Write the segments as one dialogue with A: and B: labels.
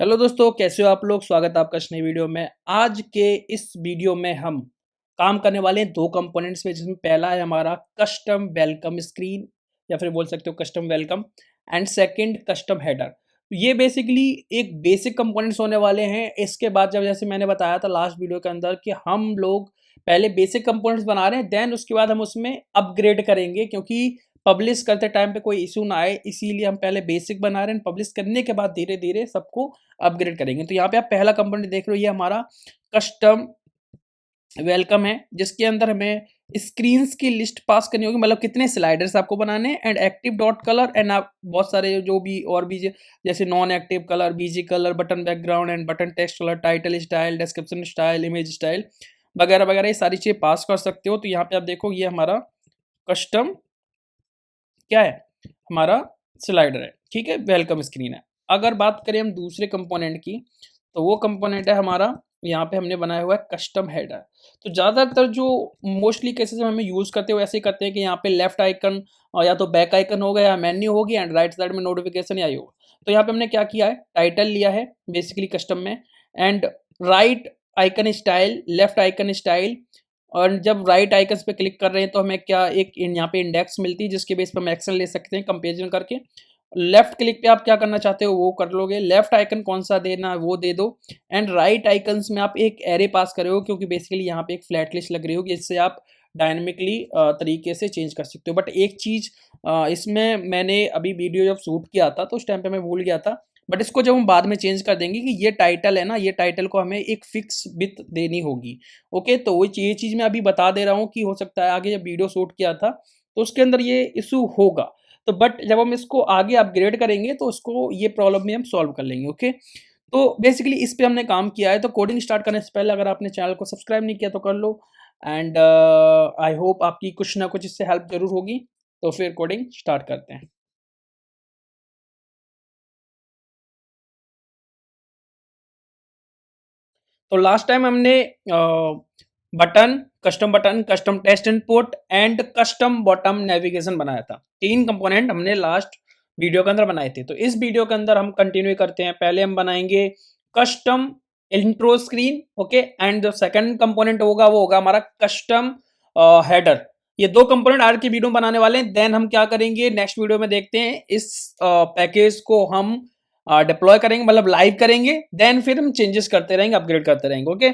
A: Hello दोस्तों, कैसे हो आप लोग। स्वागत है आपका इस नई वीडियो में। आज के इस वीडियो में हम काम करने वाले हैं दो कंपोनेंट्स पे, जिसमें पहला है हमारा कस्टम वेलकम स्क्रीन या फिर बोल सकते हो custom welcome, and second custom header. ये बेसिकली एक बेसिक कंपोनेंट्स होने वाले हैं। इसके बाद जब जैसे मैंने बताया था लास्ट वीडियो के अंदर कि हम लोग पहले बेसिक कंपोनेंट्स बना रहे हैं, देन उसके बाद हम उसमें अपग्रेड करेंगे, क्योंकि पब्लिश करते टाइम पे कोई इशू ना आए, इसीलिए हम पहले बेसिक बना रहे हैं। पब्लिश करने के बाद धीरे धीरे सबको अपग्रेड करेंगे। तो यहाँ पे आप पहला कंपोनेंट देख रहे हो, ये हमारा कस्टम वेलकम है, जिसके अंदर हमें स्क्रीन्स की लिस्ट पास करनी होगी, मतलब कितने स्लाइडर्स आपको बनाने हैं, and active dot colour, and आप बहुत सारे जो भी और भी जैसे non active colour, busy colour, button background and button text colour, title style, description style, image style वगैरह वगैरह, ये सारी चीजें पास कर सकते हो। तो यहाँ पे आप देखो, ये हमारा कस्टम क्या है, हमारा स्लाइडर है, ठीक है, वेलकम स्क्रीन है। अगर बात करें हम दूसरे कंपोनेंट की, तो वो कंपोनेंट है हमारा, यहाँ पे हमने बनाया हुआ है कस्टम हेडर। तो ज़्यादातर जो मोस्टली केसेस में हमें यूज़ करते हो ऐसे ही करते हैं कि यहाँ पे लेफ्ट आइकन या तो बैक आइकन होगा या मेन्यू होगी, एंड राइट साइड में नोटिफिकेशन या होगा। तो यहाँ पे हमने क्या किया है, टाइटल लिया है बेसिकली कस्टम में, and right icon style, left icon style, और जब राइट आइकन्स पे क्लिक कर रहे हैं तो हमें क्या एक यहाँ पे इंडेक्स मिलती है, जिसके बेस पर हम एक्शन ले सकते हैं कंपेरिजन करके। लेफ्ट क्लिक पे आप क्या करना चाहते हो वो कर लोगे, लेफ्ट आइकन कौन सा देना है वो दे दो, एंड राइट आइकन्स में आप एक एरे पास करे हो, क्योंकि बेसिकली यहाँ पे एक फ्लैट लिस्ट लग रही होगी, जिससे आप डायनेमिकली तरीके से चेंज कर सकते हो। बट एक चीज़ इसमें मैंने अभी वीडियो जब शूट किया था तो उस टाइम पे मैं भूल गया था, बट इसको जब हम बाद में चेंज कर देंगे कि ये टाइटल है ना, ये टाइटल को हमें एक फिक्स विड्थ देनी होगी। ओके, तो वो ये चीज़ मैं अभी बता दे रहा हूँ कि हो सकता है आगे जब वीडियो शूट किया था तो उसके अंदर ये इशू होगा। तो बट जब हम इसको आगे अपग्रेड करेंगे तो उसको ये प्रॉब्लम भी हम सॉल्व कर लेंगे। ओके, तो बेसिकली इस पे हमने काम किया है। तो कोडिंग स्टार्ट करने से पहले अगर आपने चैनल को सब्सक्राइब नहीं किया तो कर लो, एंड आई होप आपकी कुछ ना कुछ इससे हेल्प जरूर होगी। तो फिर कोडिंग स्टार्ट करते हैं। तो लास्ट टाइम हमने button, custom text input and custom bottom navigation बनाया था। तीन कंपोनेंट हमने लास्ट वीडियो के अंदर बनाए थे। तो इस वीडियो के अंदर हम कंटिन्यू करते हैं। पहले हम बनाएंगे custom intro screen, okay, and जो सेकंड कंपोनेंट होगा वो होगा हमारा कस्टम हेडर। ये दो कंपोनेंट आज की वीडियो में बनाने वाले हैं। देन हम क्या करेंगे नेक्स्ट वीडियो में, देखते हैं इस पैकेज को हम डिप्लॉय करेंगे, मतलब लाइव करेंगे, देन फिर हम चेंजेस करते रहेंगे, अपग्रेड करते रहेंगे। ओके,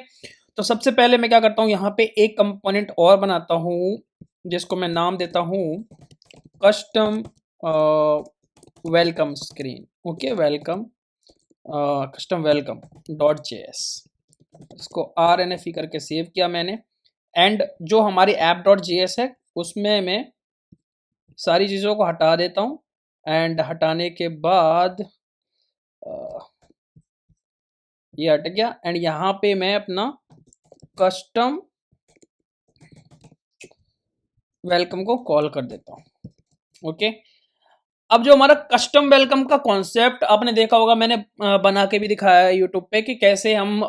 A: तो सबसे पहले मैं क्या करता हूँ, यहाँ पे एक कंपोनेंट और बनाता हूँ, जिसको मैं नाम देता हूँ custom welcome screen. Okay, welcome custom welcome dot JS, इसको RNFE करके सेव किया मैंने। एंड जो हमारी ऐप डॉट जेएस है उसमें मैं सारी चीज़ों को हटा देता हूँ, एंड हटाने के बाद ये हट गया, एंड यहाँ पे मैं अपना कस्टम वेलकम को कॉल कर देता हूँ। ओके, अब जो हमारा कस्टम वेलकम का कॉन्सेप्ट आपने देखा होगा, मैंने बना के भी दिखाया है यूट्यूब पे कि कैसे हम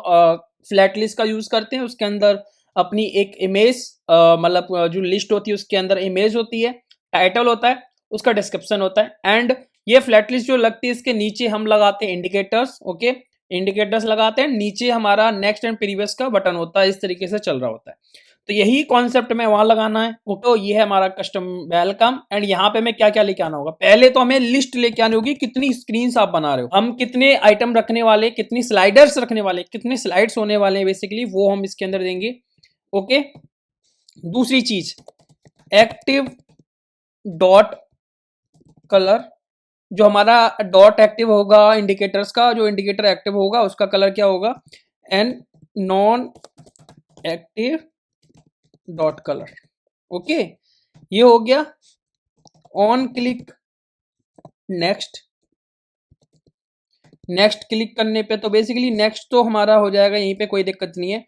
A: फ्लैट लिस्ट का यूज करते हैं। उसके अंदर अपनी एक इमेज, मतलब जो लिस्ट होती है उसके अंदर इमेज होती है, टाइटल होता है, उसका डिस्क्रिप्शन होता है, एंड ये फ्लैट लिस्ट जो लगती है इसके नीचे हम लगाते हैं इंडिकेटर्स। ओके, इंडिकेटर्स लगाते हैं, नीचे हमारा नेक्स्ट एंड प्रीवियस का बटन होता है, इस तरीके से चल रहा होता है। तो यही कॉन्सेप्ट में वहां लगाना है। तो ये है हमारा कस्टम वेलकम, एंड यहाँ पे मैं क्या क्या लेके आना होगा, पहले तो हमें लिस्ट लेके आनी होगी, कितनी स्क्रीन आप बना रहे हो, हम कितने आइटम रखने वाले, कितनी स्लाइडर्स रखने वाले, कितने स्लाइड्स होने वाले हैं, बेसिकली वो हम इसके अंदर देंगे। ओके, दूसरी चीज एक्टिव डॉट कलर, जो हमारा डॉट एक्टिव होगा इंडिकेटर्स का, जो इंडिकेटर एक्टिव होगा उसका कलर क्या होगा, and non active dot colour. Okay, ये हो गया। On click next, next click करने पे तो बेसिकली नेक्स्ट तो हमारा हो जाएगा, यहीं पे कोई दिक्कत नहीं है।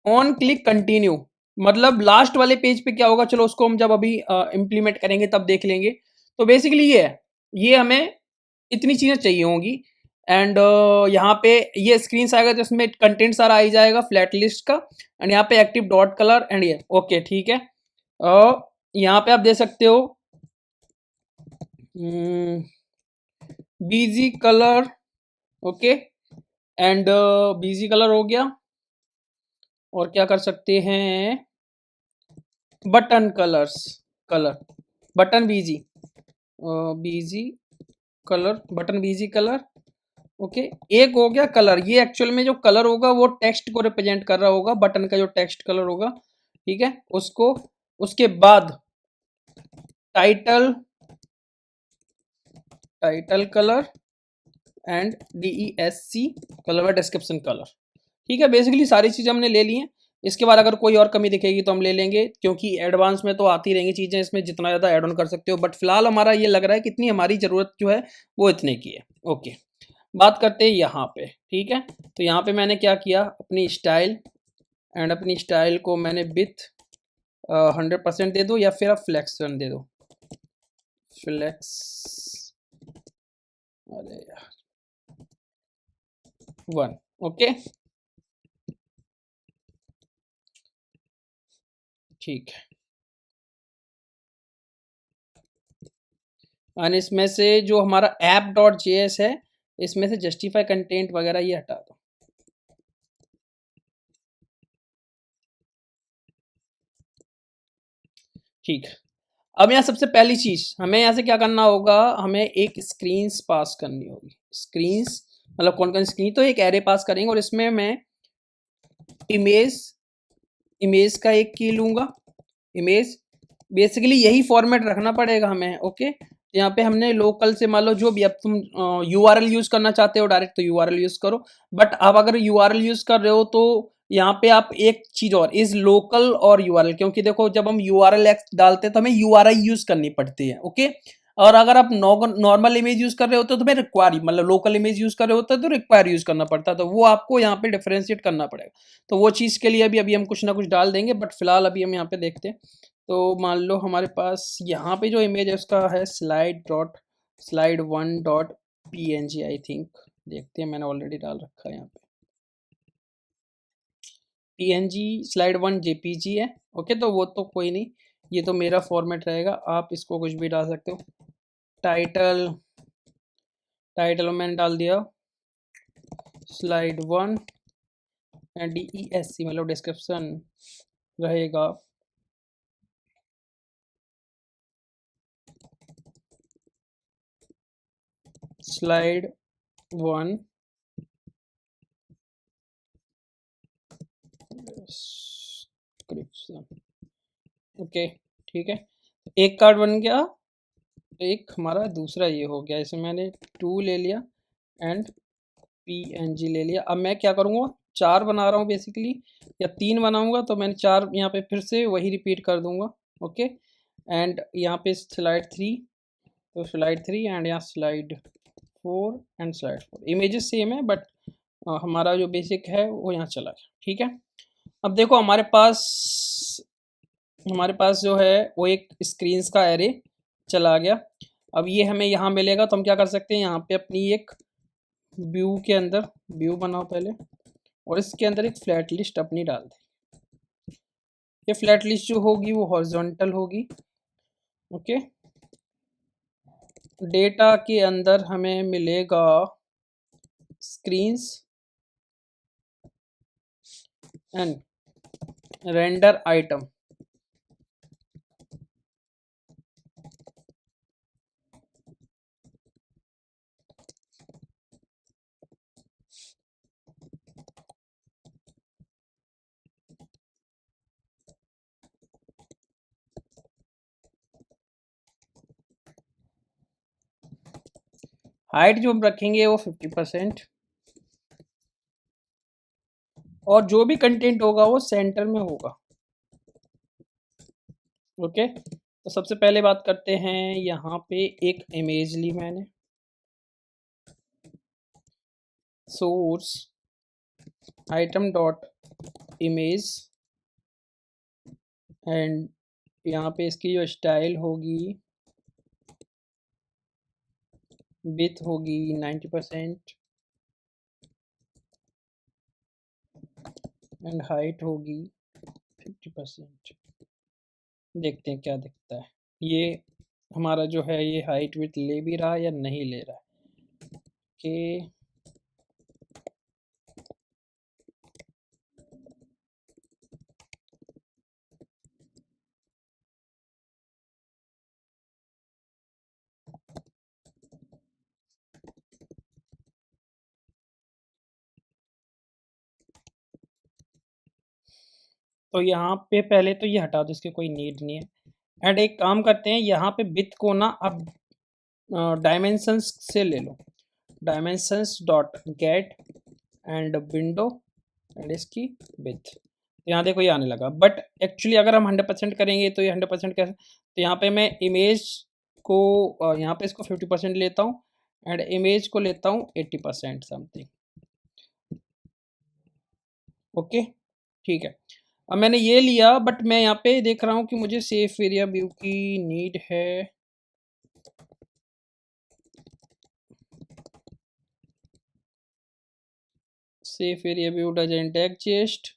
A: ऑन क्लिक कंटिन्यू, मतलब लास्ट वाले पेज पे क्या होगा, चलो उसको हम जब अभी इम्प्लीमेंट करेंगे तब देख लेंगे। तो बेसिकली ये है, ये हमें इतनी चीजें चाहिए होंगी, एंड यहाँ पे ये स्क्रीन आएगा, तो इसमें कंटेंट सारा आ ही जाएगा फ्लैट लिस्ट का, एंड यहाँ पे एक्टिव डॉट कलर, एंड ये ओके ठीक है। यहाँ पे आप दे सकते हो BG colour, okay, and BG colour हो गया। और क्या कर सकते हैं, button colours, colour button BG, BG colour, button BG colour. Okay, एक हो गया कलर। ये एक्चुअल में जो कलर होगा वो टेक्स्ट को रिप्रेजेंट कर रहा होगा, बटन का जो टेक्स्ट कलर होगा, ठीक है उसको। उसके बाद title, title colour and DESC colour, description colour. ठीक है, बेसिकली सारी चीज़ें हमने ले ली हैं। इसके बाद अगर कोई और कमी दिखेगी तो हम ले लेंगे, क्योंकि एडवांस में तो आती रहेंगी चीज़ें, इसमें जितना ज़्यादा ऐड ऑन कर सकते हो। बट फिलहाल हमारा ये लग रहा है कि इतनी हमारी ज़रूरत जो है वो इतने की है। ओके, बात करते हैं यहाँ पे। ठीक है, तो यहाँ पे मैंने क्या किया, अपनी स्टाइल, एंड अपनी स्टाइल को मैंने विथ 100% दे दो, या फिर आप फ्लेक्स दे दो, फ्लेक्स, अरे यार 1। ओके, ठीक है। और इसमें से जो हमारा app.js है, इसमें से जस्टिफाई कंटेंट वगैरह ये हटा दो। ठीक है, अब यहाँ सबसे पहली चीज हमें यहाँ से क्या करना होगा, हमें एक स्क्रीन्स पास करनी होगी। स्क्रीन्स मतलब कौन कौन स्क्रीन, तो एक एरे पास करेंगे, और इसमें मैं इमेज, इमेज का एक की लूंगा, इमेज। बेसिकली यही फॉर्मेट रखना पड़ेगा हमें। ओके, यहाँ पे हमने लोकल से मान लो जो भी, अब तुम URL यूज करना चाहते हो डायरेक्ट, तो URL यूज करो। बट अब अगर URL यूज कर रहे हो तो यहाँ पे आप एक चीज और, इज लोकल और URL, क्योंकि देखो जब हम URL एक्स डालते हैं तो हमें URI यूज करनी पड़ती है। ओके, और अगर आप नॉर्मल इमेज यूज कर रहे होते हो तो फिर रिक्वायर, मतलब लोकल इमेज यूज कर रहे होते तो रिक्वायर यूज करना पड़ता है, तो वो आपको यहाँ पे डिफरेंशिएट करना पड़ेगा। तो वो चीज़ के लिए अभी हम कुछ ना कुछ डाल देंगे, बट फिलहाल अभी हम यहाँ पे देखते हैं। तो मान लो हमारे पास यहाँ पे जो इमेज है उसका है slide1.png, आई थिंक। देखते हैं, मैंने ऑलरेडी डाल रखा है यहाँ पे PNG, slide1 JPG है। ओके, तो वो तो कोई नहीं, ये तो मेरा फॉर्मेट रहेगा, आप इसको कुछ भी डाल सकते हो। टाइटल, टाइटल में मैंने डाल दिया slide1, एंड DESC मतलब डिस्क्रिप्शन रहेगा slide1 डिस्क्रिप्शन। ओके, ठीक है, एक कार्ड बन गया। एक हमारा दूसरा ये हो गया, इसमें मैंने 2 ले लिया एंड PNG ले लिया। अब मैं क्या करूँगा, 4 बना रहा हूँ बेसिकली, या 3 बनाऊँगा, तो मैंने 4 यहाँ पे फिर से वही रिपीट कर दूँगा। ओके, एंड यहाँ पे slide 3, तो slide 3 एंड यहाँ slide 4 and slide 4। Images same है, बट हमारा जो बेसिक है वो यहाँ चला गया। ठीक है, अब देखो हमारे पास जो है वो एक स्क्रीन्स का एरे चला गया। अब ये हमें यहाँ मिलेगा, तो हम क्या कर सकते हैं, यहाँ पे अपनी एक व्यू के अंदर व्यू बनाओ पहले, और इसके अंदर एक फ्लैट लिस्ट अपनी डाल दें। ये फ्लैट लिस्ट जो होगी वो हॉरिजॉन्टल होगी। ओके, डेटा के अंदर हमें मिलेगा screens and render item. Height जो हम रखेंगे वो 50%, और जो भी कंटेंट होगा वो सेंटर में होगा। ओके, तो सबसे पहले बात करते हैं, यहाँ पे एक इमेज ली मैंने, source item dot image, and यहाँ पे इसकी जो स्टाइल होगी, विथ होगी 90% एंड हाइट होगी 50%। देखते हैं क्या दिखता है, ये हमारा जो है ये हाइट विथ ले भी रहा है या नहीं ले रहा है। कि तो यहाँ पे पहले तो ये हटा दो, इसकी कोई नीड नहीं है। एंड एक काम करते हैं, यहाँ पे विड्थ को ना अब डायमेंशंस से ले लो, dimensions dot get and window and इसकी विड्थ। यहाँ देखो ये आने लगा, बट एक्चुअली अगर हम 100% करेंगे तो ये 100% कैसे, तो यहाँ पे मैं इमेज को यहाँ पे इसको 50% लेता हूँ एंड इमेज को लेता हूँ 80% समथिंग। ओके ठीक है, अब मैंने ये लिया, बट मैं यहाँ पे देख रहा हूँ कि मुझे सेफ एरिया व्यू की नीड है। Safe area view doesn't exist,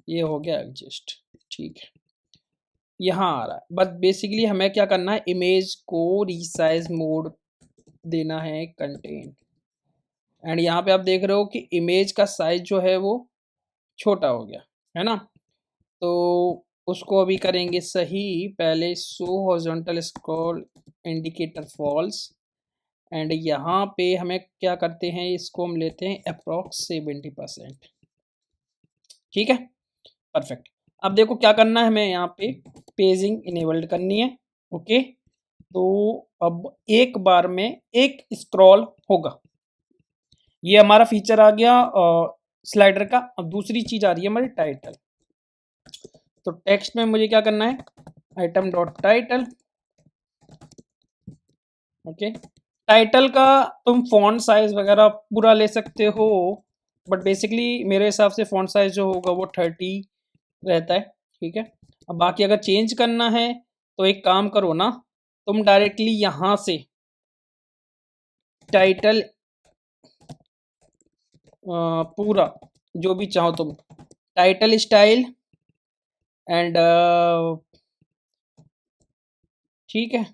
A: ये हो गया एग्जिस्ट, ठीक है यहाँ आ रहा है। बस बेसिकली हमें क्या करना है, इमेज को रीसाइज मोड देना है कंटेंट, एंड यहाँ पे आप देख रहे हो कि इमेज का साइज जो है वो छोटा हो गया है ना। तो उसको अभी करेंगे सही, पहले show horizontal scroll indicator false, and यहाँ पे हमें क्या करते हैं, इसको हम लेते हैं अप्रॉक्स 70%, ठीक है परफेक्ट। अब देखो क्या करना है, हमें यहाँ पे पेजिंग इनेबल्ड करनी है। ओके तो अब एक बार में एक स्क्रॉल होगा, ये हमारा फीचर आ गया स्लाइडर का। अब दूसरी चीज आ रही है हमारी टाइटल। तो टेक्स्ट में मुझे क्या करना है, item dot title. Okay title का तुम फॉन्ट साइज वगैरह पूरा ले सकते हो, बट बेसिकली मेरे हिसाब से फॉन्ट साइज जो होगा वो 30 रहता है, ठीक है। अब बाकी अगर चेंज करना है तो एक काम करो ना, तुम डायरेक्टली यहाँ से टाइटल पूरा जो भी चाहो तुम, टाइटल स्टाइल एंड ठीक है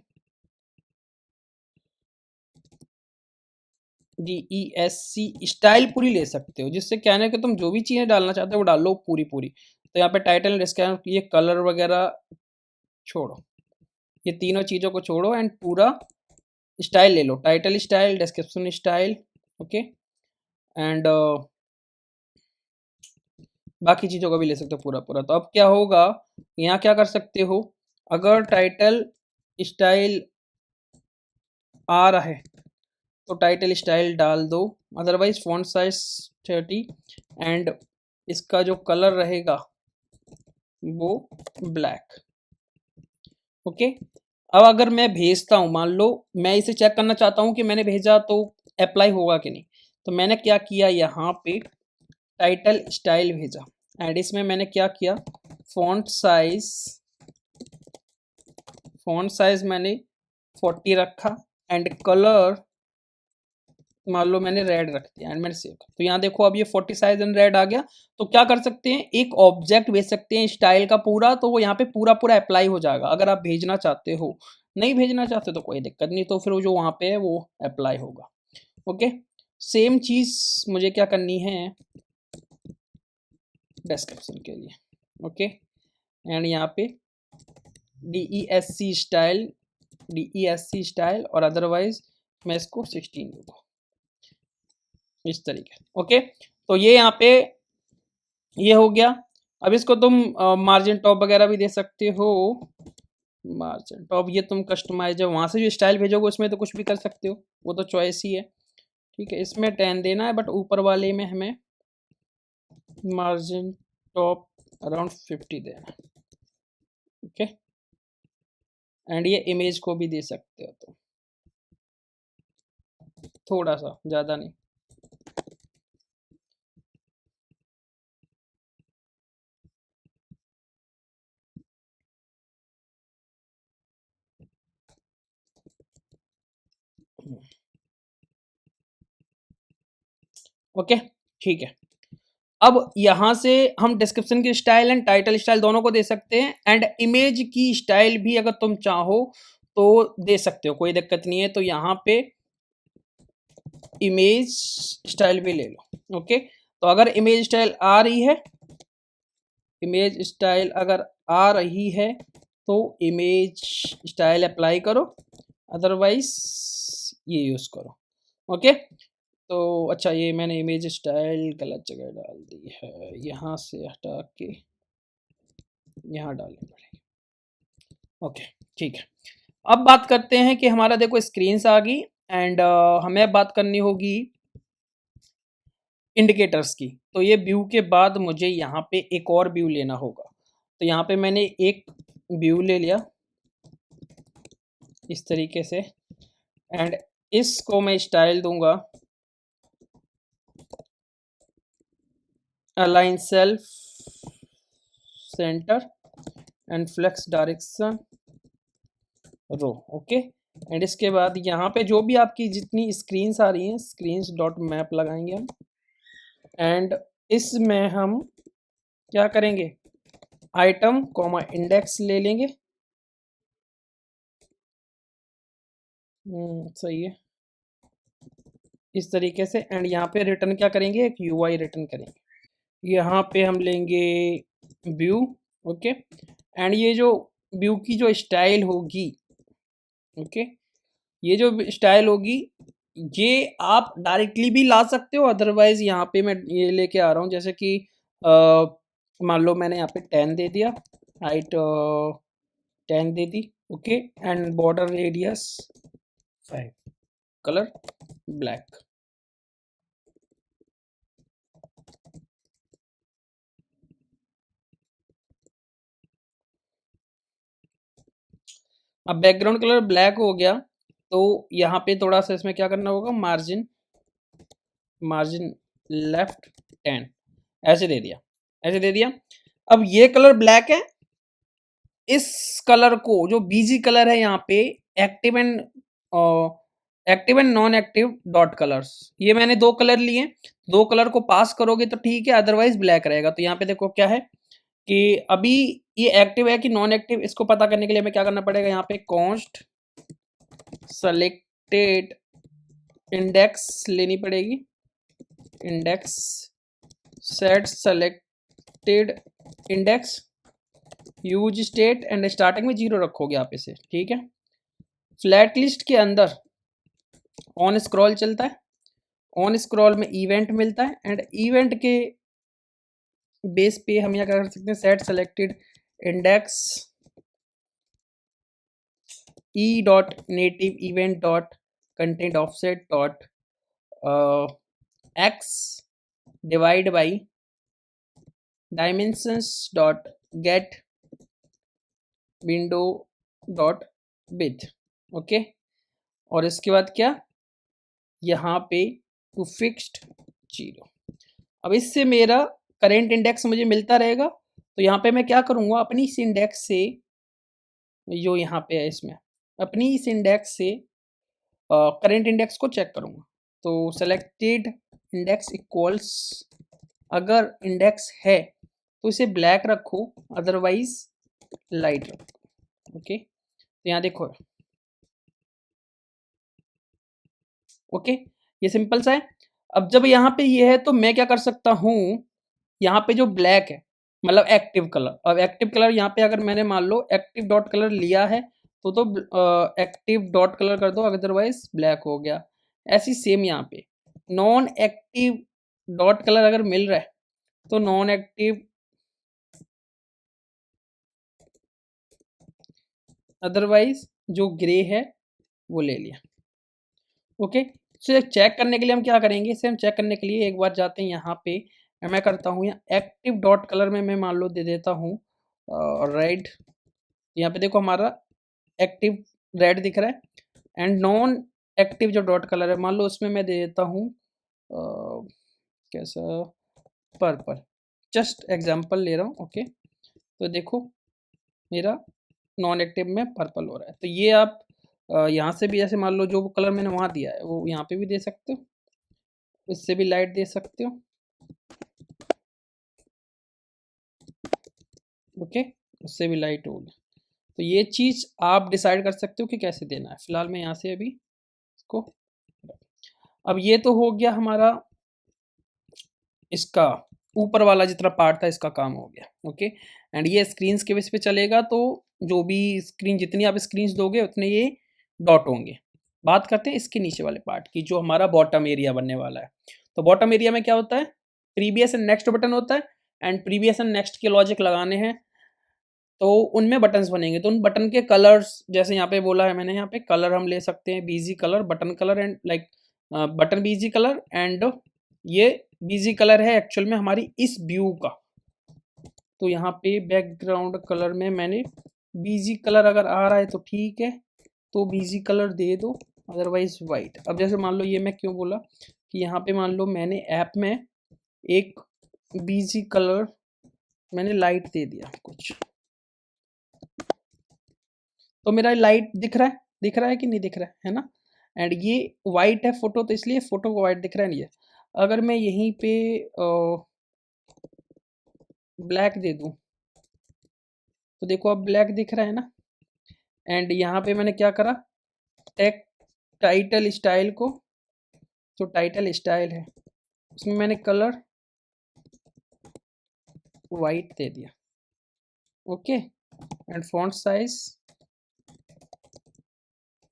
A: DESC स्टाइल पूरी ले सकते हो, जिससे क्या है ना कि तुम जो भी चीज़ें डालना चाहते हो वो डाल लो पूरी पूरी। तो यहाँ पे टाइटल डिस्क्रिप्शन, ये कलर वगैरह छोड़ो, ये तीनों चीज़ों को छोड़ो एंड पूरा स्टाइल ले लो, title style, description style, okay and बाकी चीज़ों का भी ले सकते हो पूरा पूरा। तो अब क्या होगा, यहाँ क्या कर सकते हो, अगर टाइटल स्टाइल आ रहा है तो टाइटल स्टाइल डाल दो, अदरवाइज फॉन्ट साइज 30 एंड इसका जो कलर रहेगा वो ब्लैक। ओके अब अगर मैं भेजता हूँ, मान लो मैं इसे चेक करना चाहता हूँ कि मैंने भेजा तो अप्लाई होगा कि नहीं, तो मैंने क्या किया, यहाँ पे टाइटल स्टाइल भेजा एंड इसमें मैंने क्या किया, फॉन्ट साइज मैंने 40 रखा एंड कलर मान लो मैंने रेड रख दिया एंड मैंने सेव कर, तो यहाँ देखो अब ये 40 साइज एंड रेड आ गया। तो क्या कर सकते हैं, एक ऑब्जेक्ट भेज सकते हैं स्टाइल का पूरा, तो वो यहाँ पे पूरा पूरा अप्लाई हो जाएगा अगर आप भेजना चाहते हो। नहीं भेजना चाहते तो कोई दिक्कत नहीं, तो फिर वो जो वहाँ पे है वो अप्लाई होगा। ओके सेम चीज मुझे क्या करनी है डिस्क्रिप्शन के लिए। ओके एंड यहाँ पे DESC स्टाइल और अदरवाइज मैं इसको 16 दूंगा इस तरीके। ओके तो ये यहाँ पे ये हो गया। अब इसको तुम मार्जिन टॉप वगैरह भी दे सकते हो, मार्जिन टॉप ये तुम कस्टमाइज है, वहाँ से जो स्टाइल भेजोगे उसमें तो कुछ भी कर सकते हो, वो तो चॉइस ही है, ठीक है। इसमें 10 देना है, बट ऊपर वाले में हमें मार्जिन टॉप अराउंड 50 देना, ओके एंड ये इमेज को भी दे सकते हो तो थोड़ा सा, ज़्यादा नहीं। ओके ठीक है, अब यहाँ से हम डिस्क्रिप्शन की स्टाइल एंड टाइटल स्टाइल दोनों को दे सकते हैं एंड इमेज की स्टाइल भी अगर तुम चाहो तो दे सकते हो, कोई दिक्कत नहीं है। तो यहाँ पे इमेज स्टाइल भी ले लो। ओके तो अगर इमेज स्टाइल आ रही है, इमेज स्टाइल अगर आ रही है तो इमेज स्टाइल अप्लाई करो, अदरवाइज ये यूज़ करो। ओके तो अच्छा ये मैंने इमेज स्टाइल गलत जगह डाल दी है, यहाँ से हटा के यहाँ डालनी पड़ेगी। ओके, ठीक है। अब बात करते हैं कि हमारा देखो स्क्रीन्स आ गई एंड हमें बात करनी होगी इंडिकेटर्स की। तो ये व्यू के बाद मुझे यहाँ पे एक और व्यू लेना होगा। तो यहाँ पे मैंने एक व्यू ले लिया इस तरीके से एंड इसको मैं स्टाइल दूंगा align self centre and flex direction row. Okay, and इसके बाद यहाँ पे जो भी आपकी जितनी स्क्रीन्स आ रही हैं स्क्रीन्स डॉट मैप लगाएंगे हम एंड इसमें हम क्या करेंगे आइटम कॉमा इंडेक्स ले लेंगे। सही है इस तरीके से एंड यहाँ पे रिटर्न क्या करेंगे एक यूआई रिटर्न करेंगे। यहाँ पे हम लेंगे व्यू। ओके, एंड ये जो व्यू की जो स्टाइल होगी ओके ये जो स्टाइल होगी ये आप डायरेक्टली भी ला सकते हो, अदरवाइज यहाँ पे मैं ये लेके आ रहा हूँ जैसे कि मान लो मैंने यहाँ पे 10 दे दिया, height 10 they the. Okay, and border radius 5, colour black. अब बैकग्राउंड कलर ब्लैक हो गया तो यहाँ पे थोड़ा सा इसमें क्या करना होगा मार्जिन लेफ्ट 10 ऐसे दे दिया, ऐसे दे दिया। अब ये कलर ब्लैक है, इस कलर को जो बीजी कलर है यहाँ पे active and non active dot colours, ये मैंने दो कलर लिए, दो कलर को पास करोगे तो ठीक है अदरवाइज ब्लैक रहेगा। तो यहाँ पे देखो क्या है कि अभी ये एक्टिव है कि नॉन एक्टिव, इसको पता करने के लिए हमें क्या करना पड़ेगा यहाँ पे कॉन्स्ट सेलेक्टेड इंडेक्स लेनी पड़ेगी, index set selected index use state and starting में 0 रखोगे आप इसे, ठीक है। फ्लैट लिस्ट के अंदर ऑन स्क्रॉल चलता है, ऑन स्क्रॉल में इवेंट मिलता है एंड इवेंट के बेस पे हम यहाँ क्या कर सकते हैं set selected index E dot native event dot content offset dot x divide by dimensions dot gate window dot with. Okay, और इसके बाद क्या यहाँ पे टू फिक्स्ड 0। अब इससे मेरा करेंट इंडेक्स मुझे मिलता रहेगा। तो यहाँ पे मैं क्या करूँगा अपनी इस इंडेक्स से जो यहाँ पे है इसमें अपनी इस इंडेक्स से करेंट इंडेक्स को चेक करूँगा। तो सेलेक्टेड इंडेक्स इक्वल्स, अगर इंडेक्स है तो इसे ब्लैक रखो अदरवाइज लाइट रखो। ओके, तो यहाँ देखो ओके ये सिंपल सा है। अब जब यहाँ पे ये है तो मैं क्या कर सकता हूँ यहाँ पे जो ब्लैक है मतलब एक्टिव कलर, अब एक्टिव कलर यहाँ पे अगर मैंने मान लो एक्टिव डॉट कलर लिया है तो एक्टिव डॉट कलर कर दो अदरवाइज ब्लैक हो गया। ऐसी सेम यहाँ पे नॉन एक्टिव डॉट कलर अगर मिल रहा है तो नॉन एक्टिव अदरवाइज जो ग्रे है वो ले लिया। ओके, तो चेक करने के लिए हम क्या करेंगे, इसे हम चेक करने के लिए एक बार जाते हैं यहाँ पे मैं करता हूँ यहाँ एक्टिव डॉट कलर में मैं मान लो दे देता हूँ रेड। यहाँ पे देखो हमारा एक्टिव रेड दिख रहा है एंड नॉन एक्टिव जो डॉट कलर है मान लो उसमें मैं दे देता हूँ कैसा पर्पल, जस्ट एग्जांपल ले रहा हूँ। ओके, तो देखो मेरा नॉन एक्टिव में पर्पल हो रहा है। तो ये आप यहाँ से भी ऐसे मान लो जो कलर मैंने वहाँ दिया है वो यहाँ पे भी दे सकते हो, इससे भी लाइट दे सकते हो। ओके, उससे भी लाइट होगी। तो ये चीज़ आप डिसाइड कर सकते हो कि कैसे देना है। फिलहाल मैं यहाँ से अभी इसको, अब ये तो हो गया हमारा इसका ऊपर वाला जितना पार्ट था इसका काम हो गया। ओके, एंड ये स्क्रीन्स के बेस पे चलेगा तो जो भी स्क्रीन जितनी आप स्क्रीन्स दोगे उतने ये डॉट होंगे। बात करते हैं इसके नीचे वाले पार्ट की जो हमारा बॉटम एरिया बनने वाला है। तो बॉटम एरिया में क्या होता है प्रीवियस एंड नेक्स्ट बटन होता है एंड प्रीवियस एंड नेक्स्ट के लॉजिक लगाने हैं तो उनमें बटन्स बनेंगे, तो उन बटन के कलर्स जैसे यहाँ पे बोला है मैंने, यहाँ पे कलर हम ले सकते हैं बीजी colour, button colour and like button BG colour and ये बीजी कलर है एक्चुअल में हमारी इस व्यू का। तो यहाँ पे बैकग्राउंड कलर में मैंने बीजी कलर अगर आ रहा है तो ठीक है, तो बीजी कलर दे दो, अदरवाइज वाइट। अब जैसे मान लो ये मैं क्यों बोला कि यहाँ पे मान लो मैंने ऐप में एक बीजी कलर मैंने लाइट दे दिया कुछ, तो मेरा लाइट दिख रहा है कि नहीं दिख रहा है ना। एंड ये वाइट है फोटो, तो इसलिए फोटो को वाइट दिख रहा है नहीं है। अगर मैं यहीं पे ब्लैक दे दूं तो देखो अब ब्लैक दिख रहा है ना। एंड यहाँ पे मैंने क्या करा, टेक टाइटल स्टाइल को, जो टाइटल स्टाइल है उसमें मैंने कलर वाइट दे दिया। Okay, and font size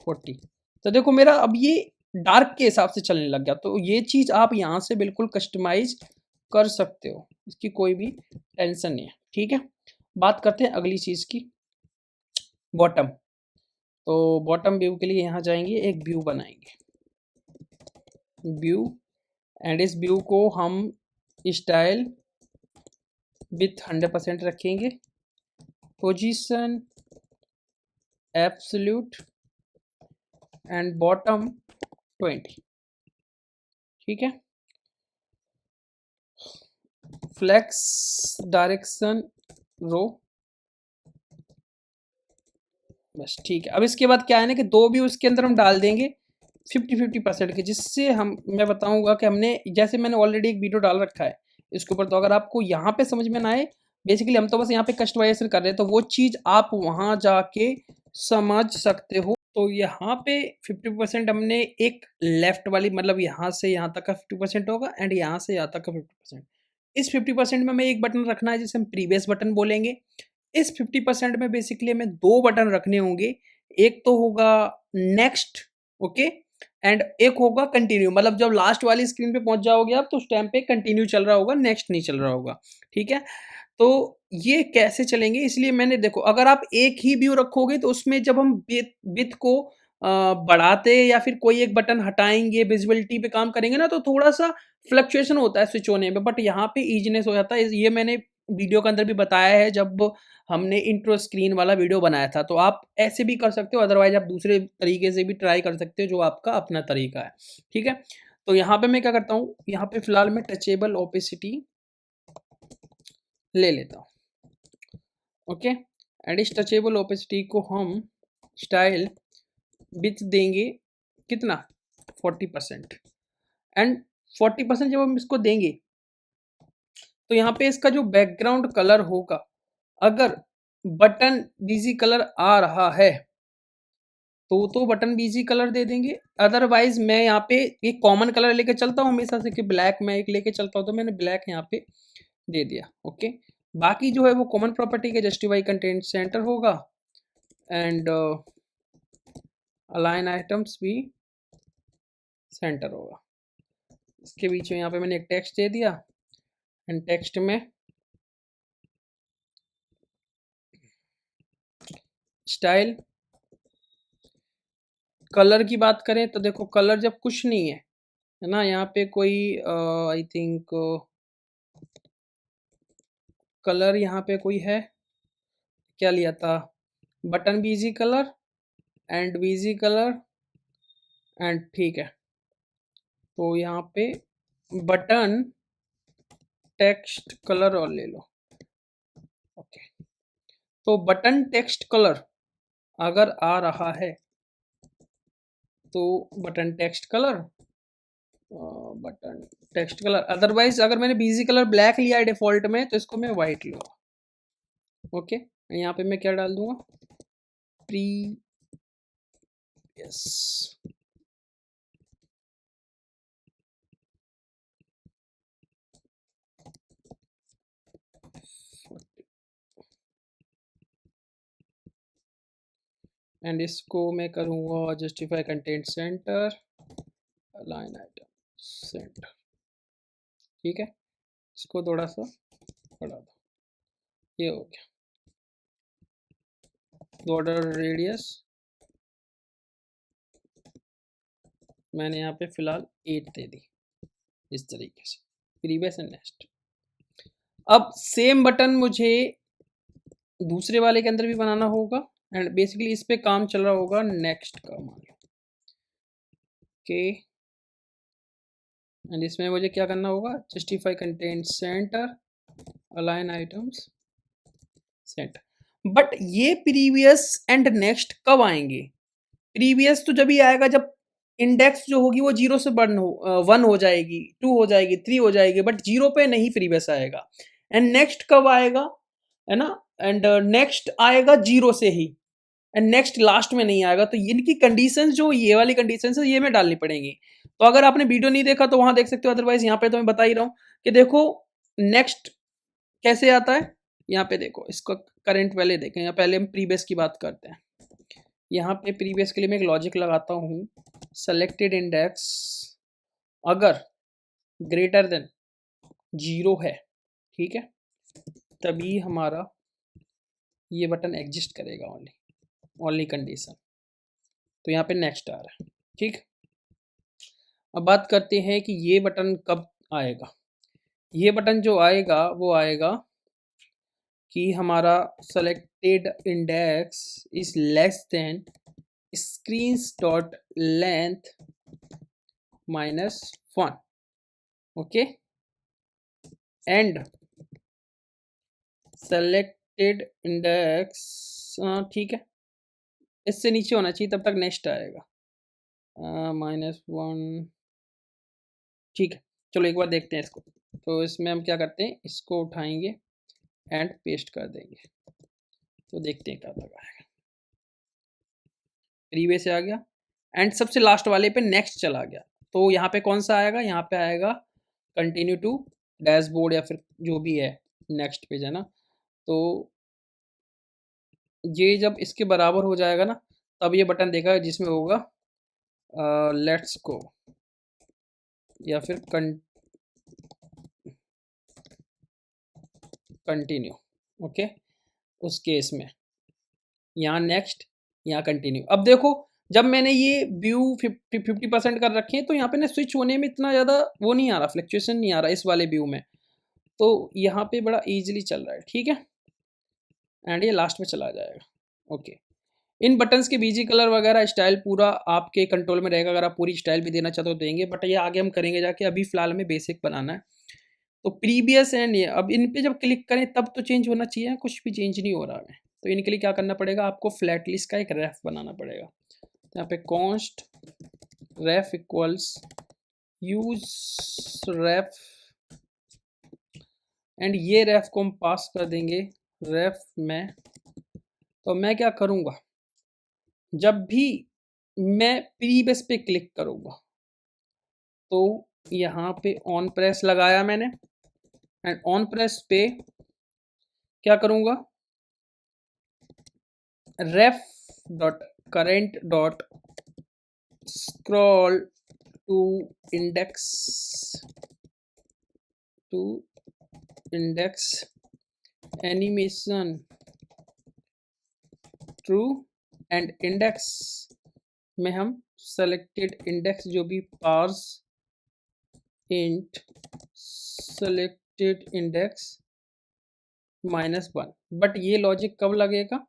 A: 40। तो देखो मेरा अब ये डार्क के हिसाब से चलने लग गया। तो ये चीज़ आप यहाँ से बिल्कुल कस्टमाइज कर सकते हो, इसकी कोई भी टेंशन नहीं है। ठीक है, बात करते हैं अगली चीज़ की, बॉटम। तो बॉटम व्यू के लिए यहाँ जाएंगे, एक व्यू बनाएंगे, व्यू, एंड इस व्यू को हम स्टाइल विथ 100% रखेंगे, पोजीशन एब्सोल्यूट एंड बॉटम 20। ठीक है, फ्लेक्स डायरेक्शन रो, बस ठीक है। अब इसके बाद क्या है ना कि दो भी उसके अंदर हम डाल देंगे 50-50% के, जिससे हम मैं बताऊंगा कि हमने जैसे मैंने ऑलरेडी एक वीडियो डाल रखा है इसके ऊपर। तो अगर आपको यहाँ पे समझ में ना आए, बेसिकली हम तो बस यहाँ पे कस्टमाइजेशन कर रहे हैं, तो वो चीज़ आप वहाँ जाके समझ सकते हो। तो यहाँ पे 50% हमने एक लेफ्ट वाली मतलब यहाँ से यहाँ तक का 50% होगा एंड यहाँ से यहाँ तक का 50%। इस 50% में हमें एक बटन रखना है जिसे हम प्रीवियस बटन बोलेंगे। इस 50% में बेसिकली हमें दो बटन रखने होंगे, एक तो होगा नेक्स्ट, ओके, एंड एक होगा कंटिन्यू। मतलब जब लास्ट वाली स्क्रीन पे पहुंच जाओगे आप तो उस टाइम पे कंटिन्यू चल रहा होगा, नेक्स्ट नहीं चल रहा होगा। ठीक है, तो ये कैसे चलेंगे, इसलिए मैंने देखो अगर आप एक ही व्यू रखोगे तो उसमें जब हम विथ को बढ़ाते या फिर कोई एक बटन हटाएंगे, विजिबिलिटी पे काम करेंगे ना, तो थोड़ा सा फ्लक्चुएशन होता है स्विच होने में, बट यहाँ पे इजीनेस हो जाता है। ये मैंने वीडियो के अंदर भी बताया है जब हमने इंट्रो स्क्रीन वाला वीडियो बनाया था। तो आप ऐसे भी कर सकते हो, अदरवाइज आप दूसरे तरीके से भी ट्राई कर सकते हो, जो आपका अपना तरीका है। ठीक है, तो यहाँ पे मैं क्या करता हूँ, यहाँ पे फिलहाल मैं टचेबल ओपेसिटी ले लेता हूँ। ओके, एंड इस टचेबल ओपेसिटी को हम स्टाइल विथ देंगे कितना, 40%। एंड 40% जब हम इसको देंगे तो यहाँ पे इसका जो बैकग्राउंड कलर होगा, अगर बटन बीजी कलर आ रहा है तो बटन बीजी कलर दे देंगे। अदरवाइज मैं यहाँ पे एक कॉमन कलर लेके चलता हूँ हमेशा से कि ब्लैक मैं एक लेके चलता हूँ, तो मैंने ब्लैक यहाँ पे दे दिया। ओके, बाकी जो है वो कॉमन प्रॉपर्टी के जस्टिफाई कंटेंट सेंटर होगा एंड अलाइन आइटम्स भी सेंटर होगा। इसके बीच में यहाँ पे मैंने एक टेक्स्ट दे दिया एंड टेक्स्ट में स्टाइल। कलर की बात करें तो देखो कलर जब कुछ नहीं है ना, यहाँ पे कोई आई थिंक कलर यहाँ पे कोई है, क्या लिया था, button BG colour and BG colour and ठीक है। तो यहाँ पे बटन टेक्स्ट कलर और ले लो। ओके, तो बटन टेक्स्ट कलर अगर आ रहा है तो button text colour, button text colour. Otherwise अगर मैंने बीजी कलर ब्लैक लिया है डिफॉल्ट में तो इसको मैं वाइट लूँगा। ओके, यहाँ पे मैं क्या डाल दूंगा, प्री यस, एंड इसको मैं करूँगा justify content centre, line item centre. ठीक है, इसको थोड़ा सा बढ़ा दो, ये हो गया। बॉर्डर रेडियस मैंने यहाँ पे फिलहाल 8 दे दी, इस तरीके से प्रीवियस एंड नेक्स्ट। अब सेम बटन मुझे दूसरे वाले के अंदर भी बनाना होगा एंड बेसिकली इस पे काम चल रहा होगा नेक्स्ट का, मान लो ओके। एंड इसमें मुझे क्या करना होगा, justify content centre, align items centre. But ये प्रीवियस एंड नेक्स्ट कब आएंगे? प्रीवियस तो जब ही आएगा जब इंडेक्स जो होगी वो 0 से 1 हो जाएगी, 2 हो जाएगी, 3 हो जाएगी, बट 0 पे नहीं प्रीवियस आएगा। एंड नेक्स्ट कब आएगा, है ना? एंड नेक्स्ट आएगा 0 से ही, एंड नेक्स्ट लास्ट में नहीं आएगा। तो इनकी कंडीशंस जो ये वाली कंडीशंस है ये में डालनी पड़ेंगी। तो अगर आपने वीडियो नहीं देखा तो वहां देख सकते हो, अदरवाइज यहाँ पे तो मैं बता ही रहा हूँ कि देखो नेक्स्ट कैसे आता है। यहाँ पे देखो, इसको करंट पहले देखें, या पहले हम प्रीवियस की बात करते हैं। यहाँ पे प्रीवियस के लिए मैं एक लॉजिक लगाता हूँ, सेलेक्टेड इंडेक्स अगर ग्रेटर देन 0 है, ठीक है, तभी हमारा ये बटन एग्जिस्ट करेगा, ओनली कंडीशन। तो यहाँ पे नेक्स्ट आ रहा है, ठीक। अब बात करते हैं कि ये बटन कब आएगा। ये बटन जो आएगा वो आएगा कि हमारा selected index is less than screens dot length -1, okay, and selected index, ठीक है, इससे नीचे होना चाहिए तब तक नेक्स्ट आएगा, -1, ठीक है। चलो एक बार देखते हैं इसको। तो इसमें हम क्या करते हैं, इसको उठाएंगे एंड पेस्ट कर देंगे, तो देखते हैं क्या तक आएगा। प्रीवियस से आ गया एंड सबसे लास्ट वाले पे नेक्स्ट चला गया। तो यहाँ पे कौन सा आएगा, यहाँ पे आएगा कंटिन्यू टू डैशबोर्ड या फिर जो भी है नेक्स्ट पेज, है ना। तो ये जब इसके बराबर हो जाएगा ना, तब ये बटन देखा जिसमें होगा लेट्स गो या फिर कंटिन्यू, ओके, उस केस में यहाँ नेक्स्ट, यहाँ कंटिन्यू। अब देखो जब मैंने ये व्यू 50% कर रखे हैं तो यहाँ पे ना स्विच होने में इतना ज़्यादा वो नहीं आ रहा, फ्लक्चुएशन नहीं आ रहा इस वाले व्यू में, तो यहाँ पे बड़ा इजीली चल रहा है, ठीक है। एंड ये लास्ट में चला जाएगा, ओके। इन बटन्स के बीजी कलर वगैरह स्टाइल पूरा आपके कंट्रोल में रहेगा, अगर आप पूरी स्टाइल भी देना चाहते हो देंगे, बट ये आगे हम करेंगे जाके, अभी फिलहाल हमें बेसिक बनाना है। तो प्रीवियस एंड ये, अब इन पे जब क्लिक करें तब तो चेंज होना चाहिए, कुछ भी चेंज नहीं हो रहा है। तो इनके लिए क्या करना पड़ेगा, आपको फ्लैट लिस्ट का एक रेफ बनाना पड़ेगा। तो यहाँ पे const ref equals use ref, and ये रेफ को हम पास कर देंगे रेफ में। तो मैं क्या करूँगा, जब भी मैं प्रीवियस पे क्लिक करूँगा तो यहाँ पे ऑन प्रेस लगाया मैंने, एंड ऑन प्रेस पे क्या करूँगा, ref dot current dot scroll to index animation true, and index में हम सेलेक्टेड इंडेक्स जो भी parse int selected index -1। But ये लॉजिक कब लगेगा,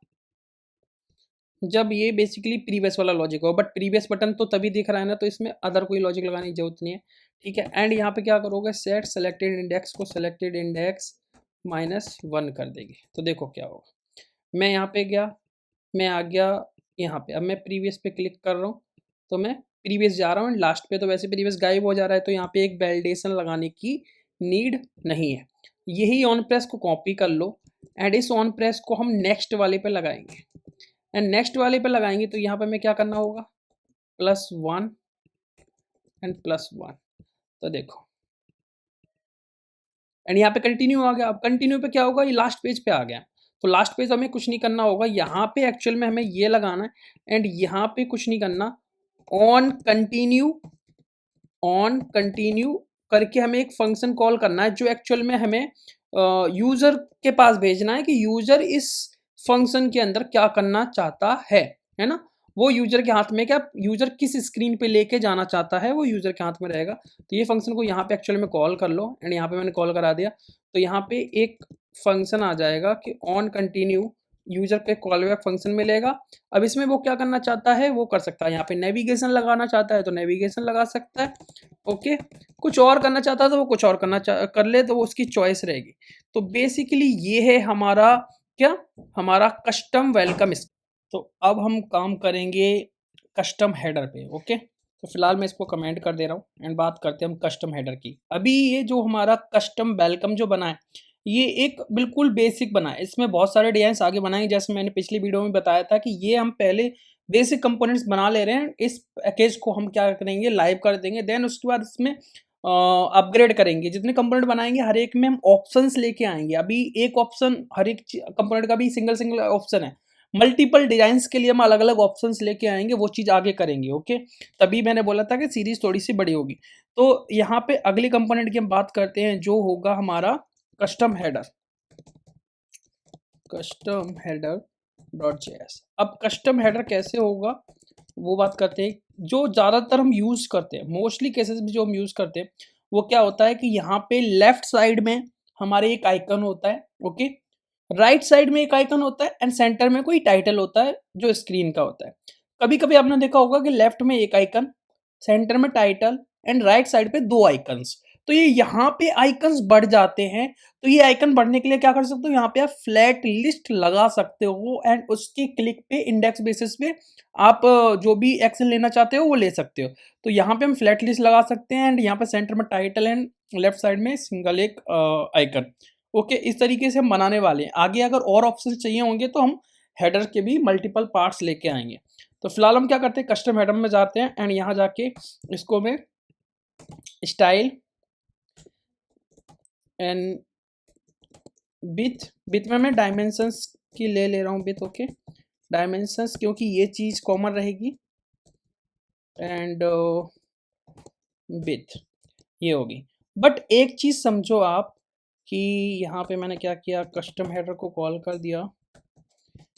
A: जब ये बेसिकली प्रीवियस वाला लॉजिक हो, बट प्रीवियस बटन तो तभी दिख रहा है ना, तो इसमें अदर कोई लॉजिक लगाने की जरूरत नहीं है, ठीक है। एंड यहाँ पे क्या करोगे, सेट सेलेक्टेड इंडेक्स को सेलेक्टेड इंडेक्स -1 कर देंगे। तो देखो क्या होगा, मैं यहाँ पे गया, मैं आ गया यहाँ पे, अब मैं प्रीवियस पे क्लिक कर रहा हूँ तो मैं प्रीवियस जा रहा हूँ, एंड लास्ट पे तो वैसे प्रीवियस गायब हो जा रहा है, तो यहाँ पे एक वैलिडेशन लगाने की नीड नहीं है। यही ऑन प्रेस को कॉपी कर लो एंड इस ऑन प्रेस को हम नेक्स्ट वाले पे लगाएंगे, एंड नेक्स्ट वाले पे लगाएंगे तो यहाँ पे हमें क्या करना होगा, +1 एंड +1। तो देखो, एंड यहाँ पे कंटिन्यू आ गया। अब कंटिन्यू पे क्या होगा, ये लास्ट पेज पे आ गया। तो लास्ट पेज हमें कुछ नहीं करना होगा, यहाँ पे एक्चुअल में हमें ये लगाना है, एंड यहाँ पे कुछ नहीं करना, ऑन कंटिन्यू करके हमें एक फंक्शन कॉल करना है जो एक्चुअल में हमें यूजर के पास भेजना है कि यूजर इस फंक्शन के अंदर क्या करना चाहता है ना? वो यूज़र के हाथ में क्या यूज़र किस स्क्रीन पे लेके जाना चाहता है, वो यूज़र के हाथ में रहेगा। तो ये फंक्शन को यहाँ पे एक्चुअली में कॉल कर लो एंड यहाँ पे मैंने कॉल करा दिया। तो यहाँ पे एक फंक्शन आ जाएगा कि ऑन कंटिन्यू यूज़र पे कॉल बैक फंक्शन मिलेगा। अब इसमें वो क्या करना चाहता है, वो कर सकता है। यहाँ पे नेविगेशन लगाना चाहता है, तो नेविगेशन लगा सकता है। ओके, कुछ और करना चाहता है, तो वो कुछ और कर ले, तो वो उसकी चॉइस रहेगी। तो बेसिकली ये है हमारा क्या, हमारा कस्टम वेलकम। तो अब हम काम करेंगे कस्टम हेडर पे। ओके, तो फिलहाल मैं इसको कमेंट कर दे रहा हूँ एंड बात करते हैं हम कस्टम हेडर की। अभी ये जो हमारा कस्टम वेलकम जो बना है, ये एक बिल्कुल बेसिक बना है। इसमें बहुत सारे डिजाइन आगे बनाएंगे, जैसे मैंने पिछली वीडियो में बताया था कि ये हम पहले बेसिक कंपोनेंट्स बना ले रहे हैं। इस पैकेज को हम क्या करेंगे, लाइव कर देंगे, देन उसके बाद इसमें अपग्रेड करेंगे। जितने कंपोनेंट बनाएंगे हर एक में हम ऑप्शंस लेके आएंगे। अभी एक ऑप्शन हर एक कंपोनेंट का भी सिंगल सिंगल ऑप्शन है, मल्टीपल डिजाइन्स के लिए हम अलग अलग ऑप्शंस लेके आएंगे, वो चीज़ आगे करेंगे। ओके, तभी मैंने बोला था कि सीरीज थोड़ी सी बड़ी होगी। तो यहाँ पे अगले कंपोनेंट की हम बात करते हैं, जो होगा हमारा custom header. Custom header dot JS. अब कस्टम हेडर कैसे होगा वो बात करते हैं। जो ज़्यादातर हम यूज़ करते हैं, मोस्टली केसेस में जो हम यूज़ करते हैं, वो क्या होता है कि यहाँ पे लेफ्ट साइड में हमारे एक आइकन होता है। ओके, राइट साइड में एक आइकन होता है एंड सेंटर में कोई टाइटल होता है जो स्क्रीन का होता है। कभी कभी आपने देखा होगा कि लेफ्ट में एक आइकन, सेंटर में टाइटल एंड राइट साइड पे दो आइकन्स। तो ये यहाँ पे आइकन्स बढ़ जाते हैं। तो ये आइकन बढ़ने के लिए क्या कर सकते हो, यहाँ पे आप फ्लैट लिस्ट लगा सकते हो एंड उसके क्लिक पे इंडेक्स बेसिस पे आप जो भी एक्शन लेना चाहते हो वो ले सकते हो। तो यहाँ पे हम फ्लैट लिस्ट लगा सकते हैं एंड यहाँ पे सेंटर में टाइटल एंड लेफ्ट साइड में सिंगल एक आइकन। ओके, इस तरीके से हम बनाने वाले हैं। आगे अगर और ऑप्शन चाहिए होंगे तो हम हेडर के भी मल्टीपल पार्ट्स लेके आएंगे। तो फिलहाल हम क्या करते हैं, कस्टम हेडर में जाते हैं एंड यहाँ जाके इसको मैं स्टाइल एंड विथ में मैं डायमेंशंस की ले रहा हूँ विथ। ओके, डायमेंशंस, क्योंकि ये चीज़ कॉमन रहेगी एंड विथ ये होगी। बट एक चीज़ समझो आप कि यहाँ पे मैंने क्या किया, कस्टम हेडर को कॉल कर दिया।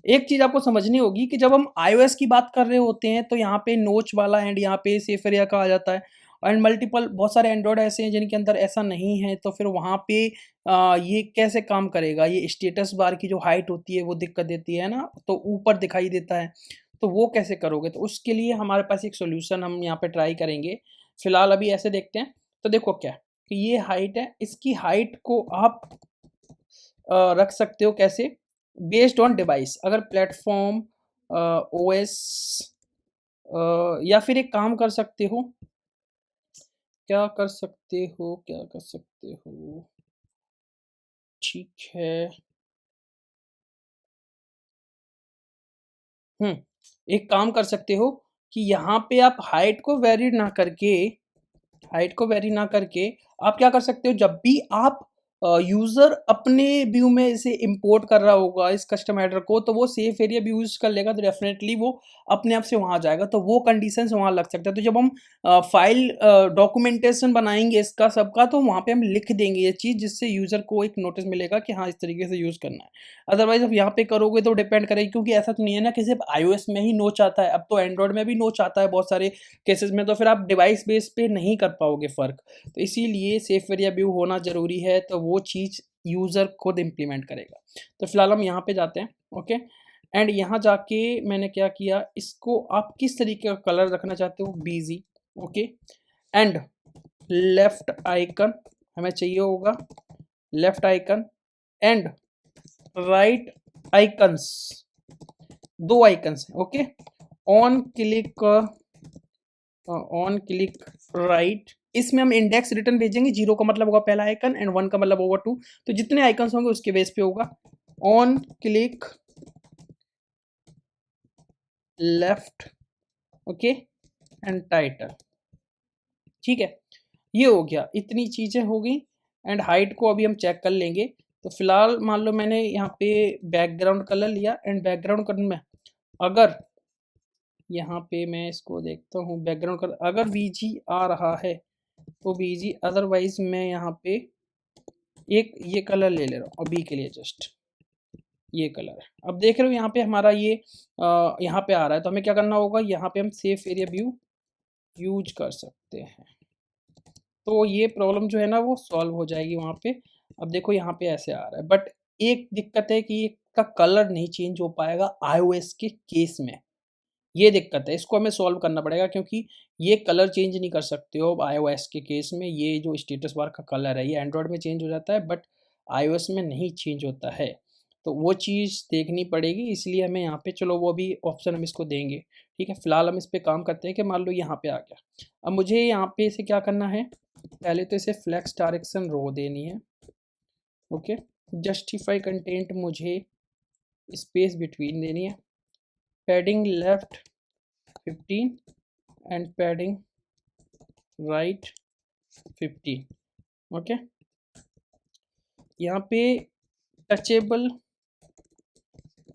A: एक चीज़ आपको समझनी होगी कि जब हम iOS की बात कर रहे होते हैं तो यहाँ पे नोच वाला एंड यहाँ पे सेफ एरिया का आ जाता है एंड मल्टीपल बहुत सारे एंड्रॉयड ऐसे हैं जिनके अंदर ऐसा नहीं है। तो फिर वहाँ पे ये कैसे काम करेगा, ये स्टेटस बार की जो हाइट होती है वो दिक्कत देती है ना, तो ऊपर दिखाई देता है। तो वो कैसे करोगे, तो उसके लिए हमारे पास एक सोल्यूशन हम यहाँ पे ट्राई करेंगे। फिलहाल अभी ऐसे देखते हैं। तो देखो क्या कि ये हाइट है, इसकी हाइट को आप रख सकते हो कैसे, बेस्ड ऑन डिवाइस। अगर प्लेटफॉर्म ओएस या फिर एक काम कर सकते हो, क्या कर सकते हो, क्या कर सकते हो, ठीक है। एक काम कर सकते हो कि यहाँ पे आप हाइट को वेरी ना करके आप क्या कर सकते हो, जब भी आप यूज़र अपने व्यू में इसे इंपोर्ट कर रहा होगा इस कस्टम हेडर को, तो वो सेफ एरिया भी यूज़ कर लेगा, तो डेफिनेटली वो अपने आप से वहाँ जाएगा। तो वो कंडीशंस वहाँ लग सकता है। तो जब हम फाइल डॉक्यूमेंटेशन बनाएंगे इसका सबका, तो वहाँ पे हम लिख देंगे ये चीज़, जिससे यूज़र को एक नोटिस मिलेगा कि हाँ इस तरीके से यूज़ करना है। अदरवाइज आप यहाँ पे करोगे तो डिपेंड करेगी, क्योंकि ऐसा तो नहीं है ना कि सिर्फ iOS में ही नोच आता है, अब तो एंड्रॉयड में भी नोच आता है बहुत सारे केसेस में। तो फिर आप डिवाइस बेस पे नहीं कर पाओगे फ़र्क। तो इसीलिए सेफ एरिया व्यू होना ज़रूरी है, तो वो चीज़ यूज़र खुद इम्प्लीमेंट करेगा। तो फिलहाल हम यहाँ पे जाते हैं। ओके, एंड यहाँ जाके मैंने क्या किया, इसको आप किस तरीके का कलर रखना चाहते हो, BG. Okay, and left icon हमें चाहिए होगा, left icon and right icons, दो icons. Okay, on click right, इसमें हम इंडेक्स रिटर्न भेजेंगे। 0 का मतलब होगा पहला आइकन एंड 1 का मतलब होगा 2। तो जितने आइकन्स होंगे उसके बेस पे होगा। On click left, okay, and title. ठीक है, ये हो गया, इतनी चीज़ें हो गई। एंड हाइट को अभी हम चेक कर लेंगे। तो फिलहाल मान लो मैंने यहाँ पे बैकग्राउंड कलर लिया एंड बैकग्राउंड कलर में अगर यहाँ पे मैं इसको देखता हूँ, बैकग्राउंड कलर अगर वीजी आ रहा है तो वीजी, अदरवाइज मैं यहाँ पे एक ये कलर ले रहा हूँ अभी के लिए जस्ट। ये कलर है। अब देख रहे हो यहाँ पे हमारा ये यहाँ पे आ रहा है, तो हमें क्या करना होगा, यहाँ पे हम सेफ एरिया व्यू यूज कर सकते हैं। तो ये प्रॉब्लम जो है ना वो सॉल्व हो जाएगी वहाँ पे। अब देखो यहाँ पे ऐसे आ रहा है, बट एक दिक्कत है कि इसका कलर नहीं चेंज हो पाएगा आईओएस के केस में। ये दिक्कत है, इसको हमें सॉल्व करना पड़ेगा, क्योंकि ये कलर चेंज नहीं कर सकते हो आईओएस के केस में। ये जो स्टेटस बार का कलर है ये एंड्रॉयड में चेंज हो जाता है, बट आईओएस में नहीं चेंज होता है। तो वो चीज़ देखनी पड़ेगी, इसलिए हमें यहाँ पे चलो वो भी ऑप्शन हम इसको देंगे। ठीक है, फिलहाल हम इस पे काम करते हैं कि मान लो यहाँ पे आ गया। अब मुझे यहाँ पे इसे क्या करना है, पहले तो इसे फ्लेक्स डायरेक्शन रो देनी है। ओके, जस्टिफाई कंटेंट मुझे स्पेस बिटवीन देनी है, padding left 15 and padding right 15। Okay, यहाँ पे टचेबल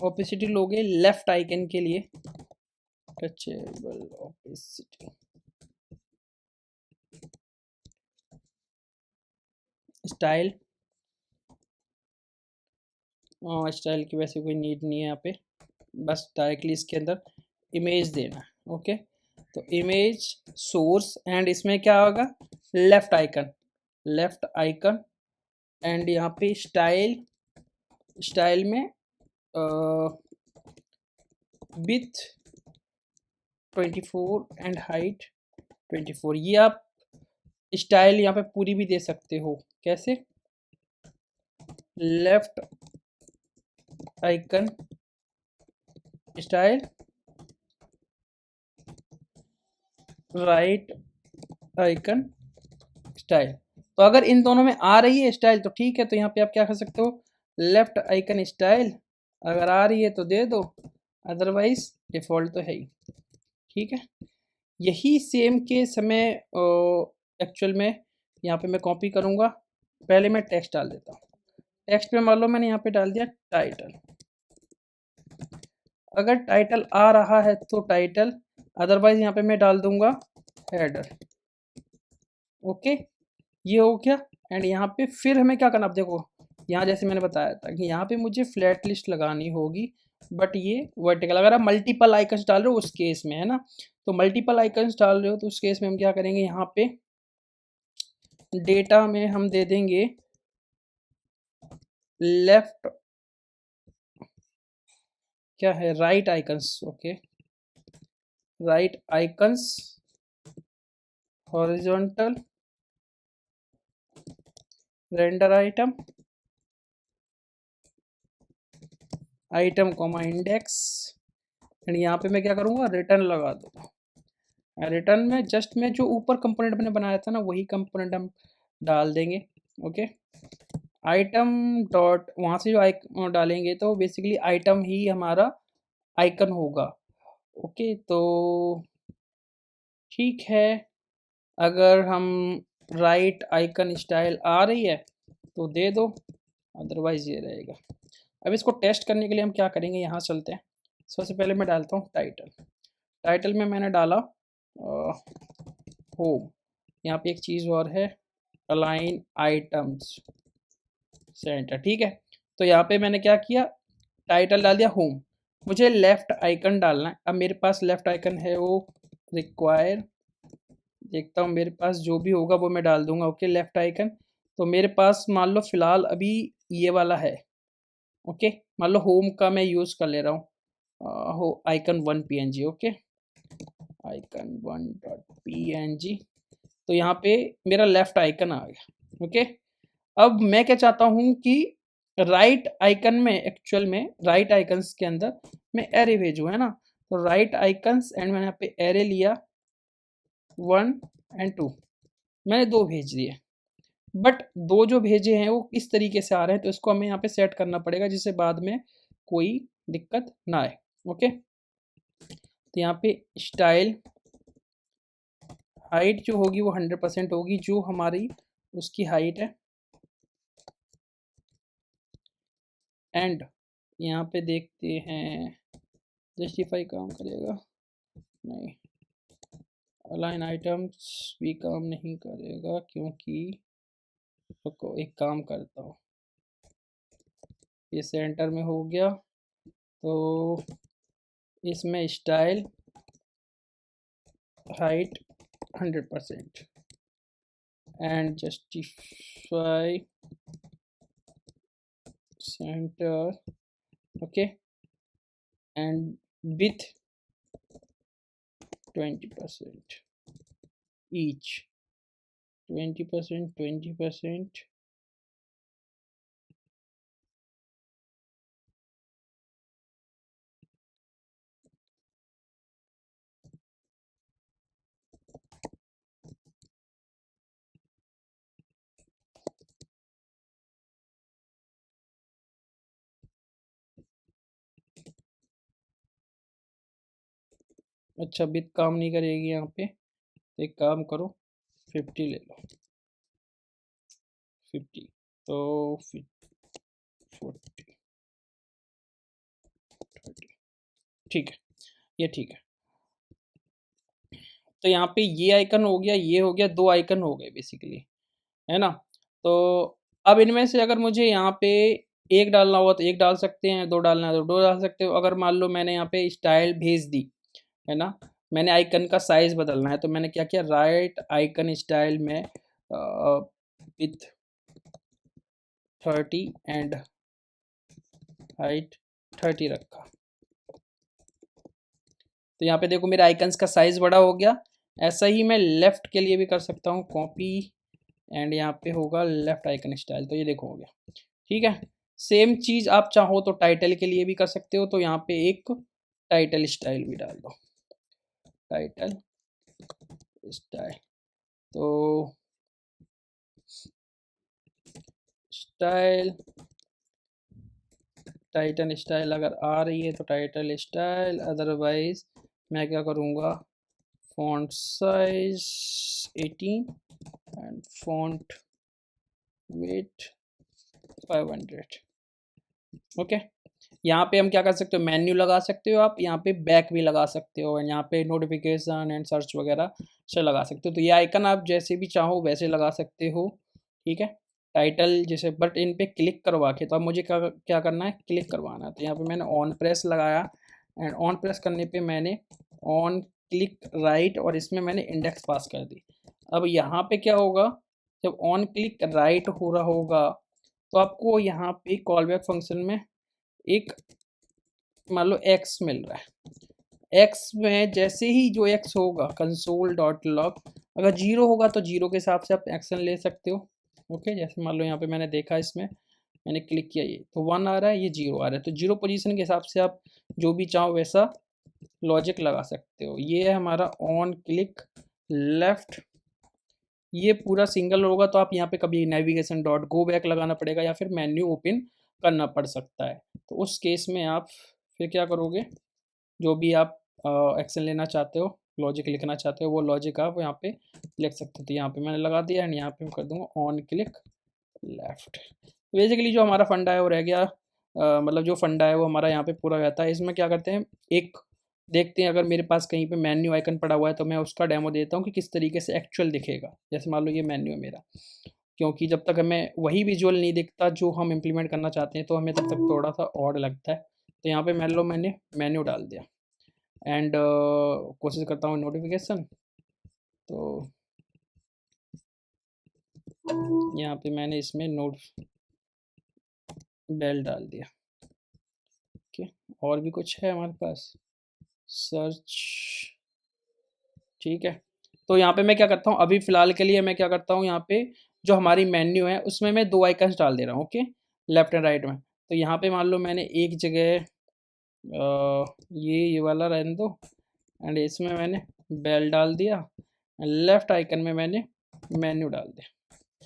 A: ओपेसिटी लोगे लेफ्ट आइकन के लिए, टचेबल ओपेसिटी स्टाइल, स्टाइल की वैसे कोई नीड नहीं है यहाँ पे, बस डायरेक्टली इसके अंदर इमेज देना है। ओके, तो इमेज सोर्स एंड इसमें क्या होगा, left icon, left icon and यहाँ पे स्टाइल, स्टाइल में विथ 24 एंड हाइट 24। ये आप स्टाइल यहाँ पे पूरी भी दे सकते हो, कैसे, left icon style, right icon style. तो अगर इन दोनों में आ रही है स्टाइल तो ठीक है, तो यहाँ पे आप क्या कर सकते हो, लेफ्ट आइकन स्टाइल, अगर आ रही है तो दे दो, अदरवाइज डिफॉल्ट तो है ही। ठीक है, यही सेम केस हमें एक्चुअल में यहाँ पे मैं कॉपी करूँगा। पहले मैं टेक्स्ट डाल देता हूँ, टेक्स्ट में मान लो मैंने यहाँ पे डाल दिया टाइटल। अगर टाइटल आ रहा है तो टाइटल, अदरवाइज यहाँ पे मैं डाल दूंगा हेडर। ओके, ये हो गया। एंड यहाँ पे फिर हमें क्या करना, अब देखो यहाँ जैसे मैंने बताया था कि यहाँ पे मुझे फ्लैट लिस्ट लगानी होगी, बट ये वर्टिकल। अगर आप मल्टीपल आइकन्स डाल रहे हो उस केस में, है ना, तो मल्टीपल आइकन्स डाल रहे हो तो उस केस में हम क्या करेंगे, यहाँ पे डेटा में हम दे देंगे लेफ्ट, क्या है, right icons. Okay, right icons horizontal render item, item comma index, and यहाँ पे मैं क्या करूँगा, रिटर्न लगा दूँगा। रिटर्न में जस्ट में जो ऊपर कंपोनेंट मैंने बनाया था ना वही कंपोनेंट हम डाल देंगे। ओके, आइटम डॉट, वहाँ से जो डालेंगे तो बेसिकली आइटम ही हमारा आइकन होगा। ओके, तो ठीक है, अगर हम राइट आइकन स्टाइल आ रही है तो दे दो, अदरवाइज ये रहेगा। अब इसको टेस्ट करने के लिए हम क्या करेंगे, यहाँ चलते हैं। सबसे पहले मैं डालता हूँ टाइटल, टाइटल में मैंने डाला होम। यहाँ पे एक चीज़ और है, अलाइन आइटम्स सेंटर। ठीक है, तो यहाँ पे मैंने क्या किया, टाइटल डाल दिया होम, मुझे लेफ्ट आइकन डालना है। अब मेरे पास लेफ्ट आइकन है वो रिक्वायर, देखता हूँ मेरे पास जो भी होगा वो मैं डाल दूंगा। ओके, लेफ्ट आइकन, तो मेरे पास मान लो फिलहाल अभी ये वाला है। ओके, मान लो होम का मैं यूज़ कर ले रहा हूँ, हो icon 1 png। Okay, icon 1 png, तो यहाँ पे मेरा लेफ्ट आइकन आ गया। ओके, अब मैं क्या चाहता हूँ कि राइट आइकन में, एक्चुअल में राइट आइकन्स के अंदर मैं एरे भेजूँ, है ना, तो राइट आइकन्स एंड मैंने यहाँ पे एरे लिया 1 एंड 2, मैंने 2 भेज दिए, बट 2 जो भेजे हैं वो इस तरीके से आ रहे हैं, तो इसको हमें यहाँ पे सेट करना पड़ेगा जिससे बाद में कोई दिक्कत ना आए। ओके, तो यहाँ पे स्टाइल हाइट जो होगी वो 100% होगी, जो हमारी उसकी हाइट है। एंड यहाँ पे देखते हैं जस्टिफाई काम करेगा, नहीं, अलाइन आइटम्स भी काम नहीं करेगा, क्योंकि रुको एक काम करता हूँ, ये सेंटर में हो गया। तो इसमें style height 100% and justify centre, okay, and with 20% each, 20%, 20%। अच्छा, विथ काम नहीं करेगी यहाँ पे, तो एक काम करो 50 ले लो, 50, तो 40, 30, ठीक है, ये ठीक है। तो यहाँ पे ये आइकन हो गया, ये हो गया, 2 आइकन हो गए बेसिकली, है ना? तो अब इनमें से अगर मुझे यहाँ पे 1 डालना हुआ तो 1 डाल सकते हैं, 2 डालना है तो 2 डाल सकते हो। अगर मान लो मैंने यहाँ पे स्टाइल भेज दी, है ना? मैंने आइकन का साइज़ बदलना है, तो मैंने क्या किया, राइट आइकन स्टाइल में विथ 30 एंड हाइट 30 रखा। तो यहाँ पे देखो मेरे आइकन्स का साइज़ बड़ा हो गया। ऐसा ही मैं लेफ़्ट के लिए भी कर सकता हूँ, कॉपी एंड यहाँ पे होगा लेफ़्ट आइकन स्टाइल, तो ये देखो हो गया, ठीक है। सेम चीज़ आप चाहो तो टाइटल के लिए भी कर सकते हो, तो यहाँ पे एक टाइटल स्टाइल भी डाल दो, टाइटल स्टाइल। तो स्टाइल, टाइटल स्टाइल अगर आ रही है तो टाइटल स्टाइल, अदरवाइज मैं क्या करूँगा, font size 18 and font weight 500, okay. यहाँ पे हम क्या कर सकते हो, मेन्यू लगा सकते हो आप, यहाँ पे बैक भी लगा सकते हो, यहाँ पे नोटिफिकेशन एंड सर्च वगैरह से लगा सकते हो। तो ये आइकन आप जैसे भी चाहो वैसे लगा सकते हो, ठीक है। टाइटल जैसे, बट इन पे क्लिक करवा के, तो अब मुझे क्या क्या करना है, क्लिक करवाना है। तो यहाँ पे मैंने ऑन प्रेस लगाया एंड ऑन प्रेस करने पे मैंने ऑन क्लिक राइट और इसमें मैंने इंडेक्स पास कर दी। अब यहाँ पे क्या होगा, जब ऑन क्लिक राइट हो रहा होगा तो आपको यहाँ पे कॉल बैक फंक्शन में एक मान लो एक्स मिल रहा है। एक्स में जैसे ही जो एक्स होगा कंसोल डॉट लॉग, अगर जीरो होगा तो जीरो के हिसाब से आप एक्शन ले सकते हो, ओके। जैसे मान लो यहाँ पे मैंने देखा, इसमें मैंने क्लिक किया, ये तो 1 आ रहा है, ये 0 आ रहा है, तो जीरो पोजीशन के हिसाब से आप जो भी चाहो वैसा लॉजिक लगा सकते हो। ये है हमारा ऑन क्लिक लेफ्ट। ये पूरा सिंगल होगा तो आप यहाँ पे कभी नेविगेशन डॉट गो बैक लगाना पड़ेगा या फिर मेन्यू ओपन करना पड़ सकता है। तो उस केस में आप फिर क्या करोगे, जो भी आप एक्शन लेना चाहते हो, लॉजिक लिखना चाहते हो, वो लॉजिक आप यहाँ पे लिख सकते हो। तो यहाँ पे मैंने लगा दिया एंड यहाँ पे मैं कर दूंगा ऑन क्लिक लेफ्ट। बेसिकली जो हमारा फंडा है वो रह गया, मतलब जो फंडा है वो हमारा यहाँ पे पूरा रहता है। इसमें क्या करते हैं, एक देखते हैं, अगर मेरे पास कहीं पे मेन्यू आइकन पड़ा हुआ है तो मैं उसका डेमो देता हूँ कि किस तरीके से एक्चुअल दिखेगा। जैसे मान लो ये मेन्यू है मेरा, क्योंकि जब तक हमें वही विजुअल नहीं दिखता जो हम इम्प्लीमेंट करना चाहते हैं तो हमें तब तक थोड़ा सा ऑड लगता है। तो यहाँ पे मान लो मैंने मेन्यू डाल दिया एंड कोशिश करता हूँ नोटिफिकेशन, तो यहाँ पे मैंने इसमें नोट बेल डाल दिया, ओके। और भी कुछ है हमारे पास, सर्च, ठीक है। तो यहाँ पे मैं क्या करता हूँ, अभी फ़िलहाल के लिए मैं क्या करता हूँ, यहाँ पे जो हमारी मेन्यू है उसमें मैं 2 आइकन्स डाल दे रहा हूँ, ओके, लेफ्ट एंड राइट में। तो यहाँ पे मान लो मैंने एक जगह ये वाला रहने दो एंड इसमें मैंने बेल डाल दिया, लेफ्ट आइकन में मैंने मेन्यू डाल दिया।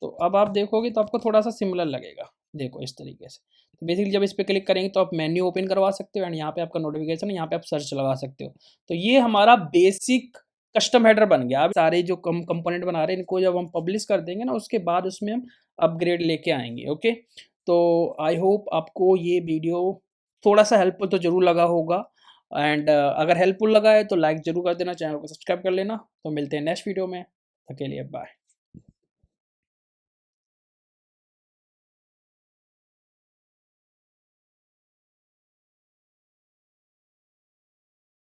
A: तो अब आप देखोगे तो आपको थोड़ा सा सिमिलर लगेगा, देखो इस तरीके से। तो बेसिकली जब इस पर क्लिक करेंगे तो आप मेन्यू ओपन करवा सकते हो एंड यहाँ पे आपका नोटिफिकेशन है, यहाँ पे आप सर्च लगा सकते हो। तो ये हमारा बेसिक कस्टम हेडर बन गया। अब सारे जो कंपोनेंट बना रहे हैं इनको जब हम पब्लिश कर देंगे ना, उसके बाद उसमें हम अपग्रेड लेके आएंगे, ओके। तो आई होप आपको ये वीडियो थोड़ा सा हेल्पफुल तो जरूर लगा होगा एंड अगर हेल्पफुल लगा है तो लाइक जरूर कर देना, चैनल को सब्सक्राइब कर लेना। तो मिलते हैं नेक्स्ट वीडियो में, तब के लिए बाय।